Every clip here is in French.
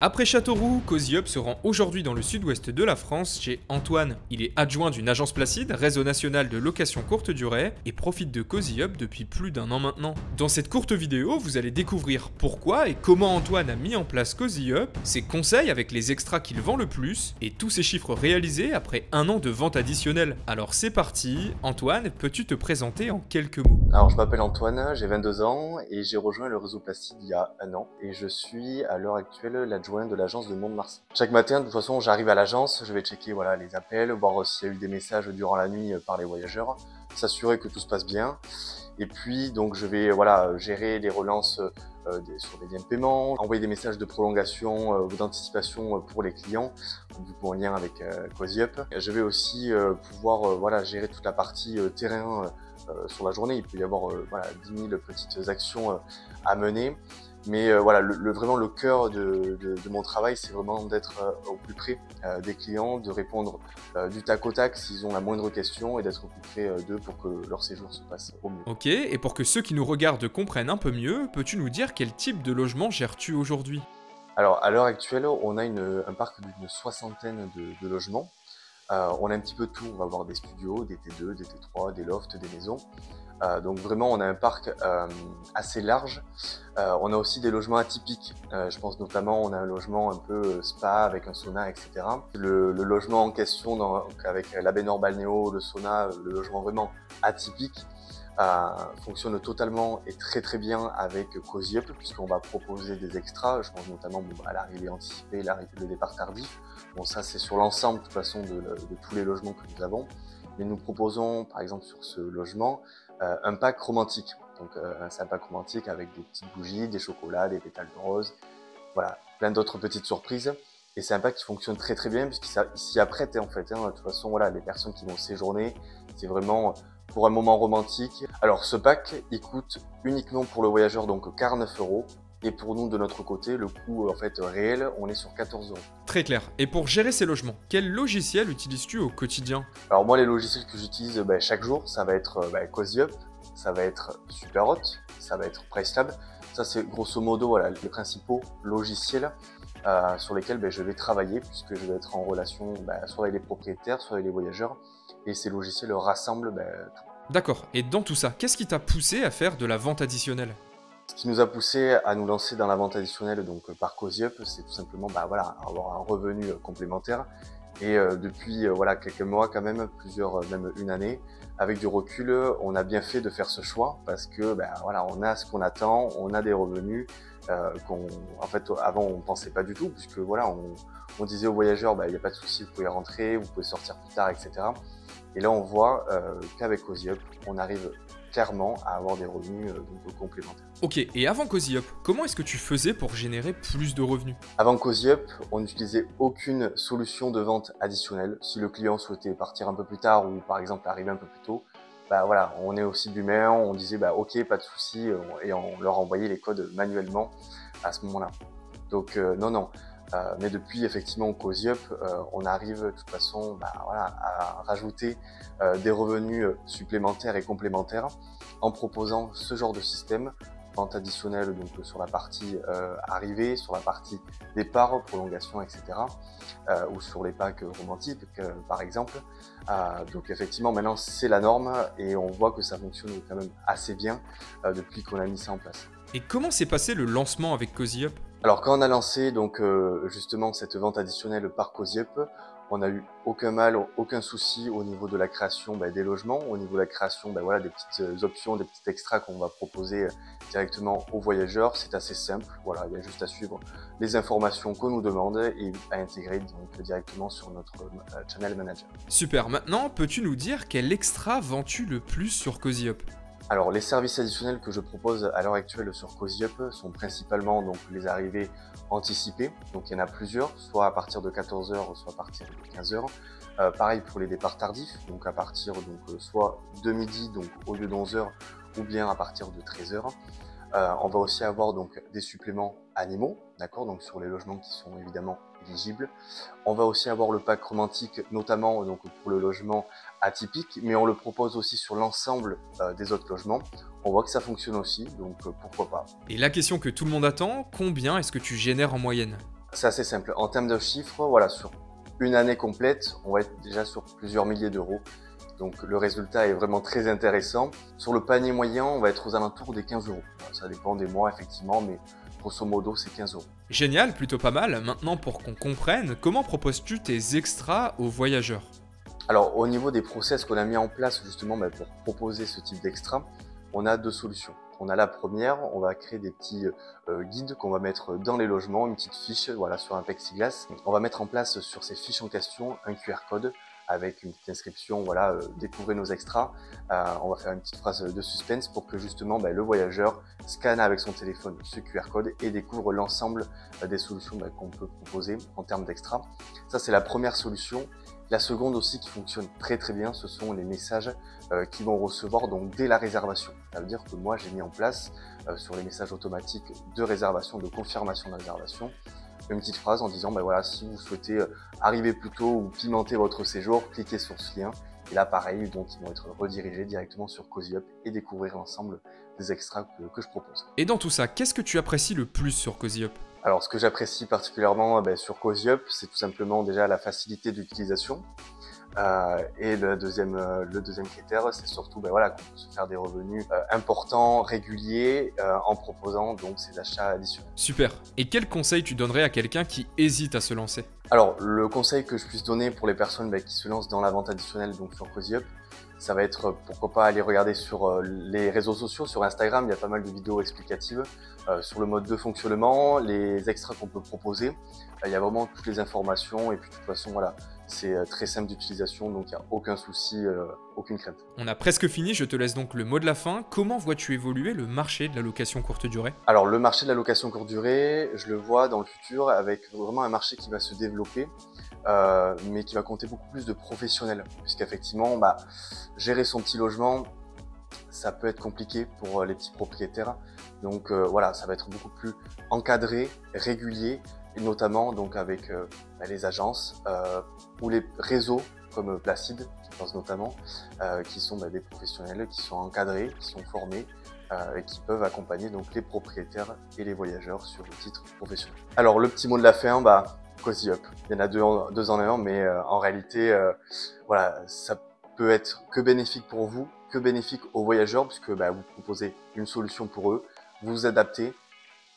Après Châteauroux, Cozy Up se rend aujourd'hui dans le sud-ouest de la France chez Antoine. Il est adjoint d'une agence Placide, réseau national de location courte durée, et profite de Cozy Up depuis plus d'un an maintenant. Dans cette courte vidéo, vous allez découvrir pourquoi et comment Antoine a mis en place Cozy Up, ses conseils avec les extras qu'il vend le plus, et tous ses chiffres réalisés après un an de vente additionnelle. Alors c'est parti, Antoine, peux-tu te présenter en quelques mots? Alors je m'appelle Antoine, j'ai 22 ans et j'ai rejoint le réseau Placide il y a un an et je suis à l'heure actuelle l'adjoint de l'agence de Mont-de-Marsan. Chaque matin, de toute façon, j'arrive à l'agence, je vais checker les appels, voir s'il y a eu des messages durant la nuit par les voyageurs, s'assurer que tout se passe bien. Et puis donc je vais gérer les relances sur des liens de paiement, envoyer des messages de prolongation ou d'anticipation pour les clients, du coup en lien avec Cozy Up. Je vais aussi pouvoir gérer toute la partie terrain sur la journée. Il peut y avoir 10 000 petites actions à mener. Mais vraiment le cœur de mon travail, c'est vraiment d'être au plus près des clients, de répondre du tac au tac s'ils ont la moindre question et d'être au plus près d'eux pour que leur séjour se passe au mieux. Ok, et pour que ceux qui nous regardent comprennent un peu mieux, peux-tu nous dire quel type de logement gères-tu aujourd'hui? Alors à l'heure actuelle, on a un parc d'une soixantaine de logements. On a un petit peu de tout, on va avoir des studios, des T2, des T3, des lofts, des maisons. Donc vraiment on a un parc assez large. On a aussi des logements atypiques. Je pense notamment on a un logement un peu spa avec un sauna, etc. Le logement en question avec la baignoire balnéo, le sauna, le logement vraiment atypique fonctionne totalement et très très bien avec Cozy Up puisqu'on va proposer des extras. Je pense notamment à l'arrivée anticipée, le départ tardif. Bon, ça c'est sur l'ensemble de toute façon de tous les logements que nous avons. Mais nous proposons par exemple sur ce logement un pack romantique. Donc c'est un pack romantique avec des petites bougies, des chocolats, des pétales de rose, voilà, plein d'autres petites surprises. Et c'est un pack qui fonctionne très très bien puisqu'il s'y apprête en fait. De toute façon, voilà, les personnes qui vont séjourner, c'est vraiment pour un moment romantique. Alors ce pack, il coûte uniquement pour le voyageur donc 49 €. Et pour nous, de notre côté, le coût en fait réel, on est sur 14 €. Très clair. Et pour gérer ces logements, quel logiciel utilises-tu au quotidien? Alors moi, les logiciels que j'utilise chaque jour, ça va être Cozy Up, ça va être Superhot, ça va être Pricelab. Ça, c'est grosso modo les principaux logiciels sur lesquels je vais travailler puisque je vais être en relation soit avec les propriétaires, soit avec les voyageurs. Et ces logiciels rassemblent tout. D'accord. Et dans tout ça, qu'est-ce qui t'a poussé à faire de la vente additionnelle? Ce qui nous a poussé à nous lancer dans la vente additionnelle donc par Cozy Up, c'est tout simplement avoir un revenu complémentaire. Et depuis quelques mois quand même, même une année, avec du recul, on a bien fait de faire ce choix parce que on a ce qu'on attend, on a des revenus en fait avant on pensait pas du tout puisque on disait aux voyageurs il n'y a pas de souci, vous pouvez rentrer, vous pouvez sortir plus tard, etc. Et là on voit qu'avec Cozy Up, on arrive clairement à avoir des revenus donc complémentaires. Ok, et avant Cozy Up, comment est-ce que tu faisais pour générer plus de revenus? Avant Cozy Up, on n'utilisait aucune solution de vente additionnelle. Si le client souhaitait partir un peu plus tard ou par exemple arriver un peu plus tôt, on est aussi d'humain, on disait ok, pas de souci, et on leur envoyait les codes manuellement à ce moment-là. Donc non. Mais depuis effectivement Cozy Up, on arrive de toute façon à rajouter des revenus supplémentaires et complémentaires en proposant ce genre de système, vente additionnelle donc sur la partie arrivée, sur la partie départ, prolongation, etc. Ou sur les packs romantiques par exemple. Donc effectivement maintenant c'est la norme et on voit que ça fonctionne quand même assez bien depuis qu'on a mis ça en place. Et comment s'est passé le lancement avec Cozy Up? Alors quand on a lancé donc justement cette vente additionnelle par Cozy Up, on n'a eu aucun mal, aucun souci au niveau de la création des logements, au niveau de la création des petites options, des petits extras qu'on va proposer directement aux voyageurs. C'est assez simple, il y a juste à suivre les informations qu'on nous demande et à intégrer donc directement sur notre channel manager. Super, maintenant peux-tu nous dire quel extra vends-tu le plus sur Cozy Up? Alors les services additionnels que je propose à l'heure actuelle sur Cozy Up sont principalement donc les arrivées anticipées. Donc il y en a plusieurs, soit à partir de 14 h, soit à partir de 15 h. Pareil pour les départs tardifs, donc à partir soit de midi donc au lieu d'11 h ou bien à partir de 13 h. On va aussi avoir donc des suppléments animaux, d'accord, donc sur les logements qui sont évidemment éligibles. On va aussi avoir le pack romantique, notamment donc pour le logement atypique, mais on le propose aussi sur l'ensemble des autres logements. On voit que ça fonctionne aussi, donc pourquoi pas. Et la question que tout le monde attend, combien est-ce que tu génères en moyenne? C'est assez simple. En termes de chiffres, voilà, sur une année complète, on va être déjà sur plusieurs milliers d'euros. Donc le résultat est vraiment très intéressant. Sur le panier moyen, on va être aux alentours des 15 euros. Ça dépend des mois effectivement, mais grosso modo c'est 15 euros. Génial, plutôt pas mal. Maintenant, pour qu'on comprenne, comment proposes-tu tes extras aux voyageurs? Alors au niveau des process qu'on a mis en place justement pour proposer ce type d'extra, on a deux solutions. On a la première, on va créer des petits guides qu'on va mettre dans les logements, une petite fiche voilà, sur un plexiglas. On va mettre en place sur ces fiches en question un QR code avec une petite inscription, voilà, découvrez nos extras. On va faire une petite phrase de suspense pour que justement le voyageur scanne avec son téléphone ce QR code et découvre l'ensemble des solutions qu'on peut proposer en termes d'extras. Ça c'est la première solution. La seconde aussi qui fonctionne très très bien, ce sont les messages qu'ils vont recevoir donc dès la réservation. Ça veut dire que moi j'ai mis en place sur les messages automatiques de réservation, de confirmation de réservation, une petite phrase en disant voilà, si vous souhaitez arriver plus tôt ou pimenter votre séjour, cliquez sur ce lien. Et là pareil, donc ils vont être redirigés directement sur Cozy Up et découvrir l'ensemble des extras que je propose. Et dans tout ça, qu'est-ce que tu apprécies le plus sur Cozy Up? Alors ce que j'apprécie particulièrement sur Cozy Up, c'est tout simplement déjà la facilité d'utilisation. Et le deuxième critère, c'est surtout voilà, qu'on peut se faire des revenus importants, réguliers, en proposant donc ces achats additionnels. Super. Et quel conseil tu donnerais à quelqu'un qui hésite à se lancer? Alors le conseil que je puisse donner pour les personnes qui se lancent dans la vente additionnelle donc sur Cozy Up, ça va être pourquoi pas aller regarder sur les réseaux sociaux, sur Instagram, il y a pas mal de vidéos explicatives sur le mode de fonctionnement, les extras qu'on peut proposer. Il y a vraiment toutes les informations et puis de toute façon voilà, c'est très simple d'utilisation donc il n'y a aucun souci, aucune crainte. On a presque fini, je te laisse donc le mot de la fin. Comment vois-tu évoluer le marché de la location courte durée? Alors le marché de la location courte durée, je le vois dans le futur avec vraiment un marché qui va se développer. Mais qui va compter beaucoup plus de professionnels, puisqu'effectivement, gérer son petit logement, ça peut être compliqué pour les petits propriétaires. Donc voilà, ça va être beaucoup plus encadré, régulier, et notamment donc avec les agences ou les réseaux comme Placide, je pense notamment, qui sont des professionnels qui sont encadrés, qui sont formés, et qui peuvent accompagner donc les propriétaires et les voyageurs sur le titre professionnel. Alors le petit mot de la fin, Cozy Up. Il y en a deux en un, mais en réalité, voilà, ça peut être que bénéfique pour vous, que bénéfique aux voyageurs, puisque vous proposez une solution pour eux, vous vous adaptez,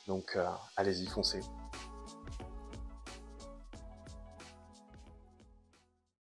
donc allez-y, foncez.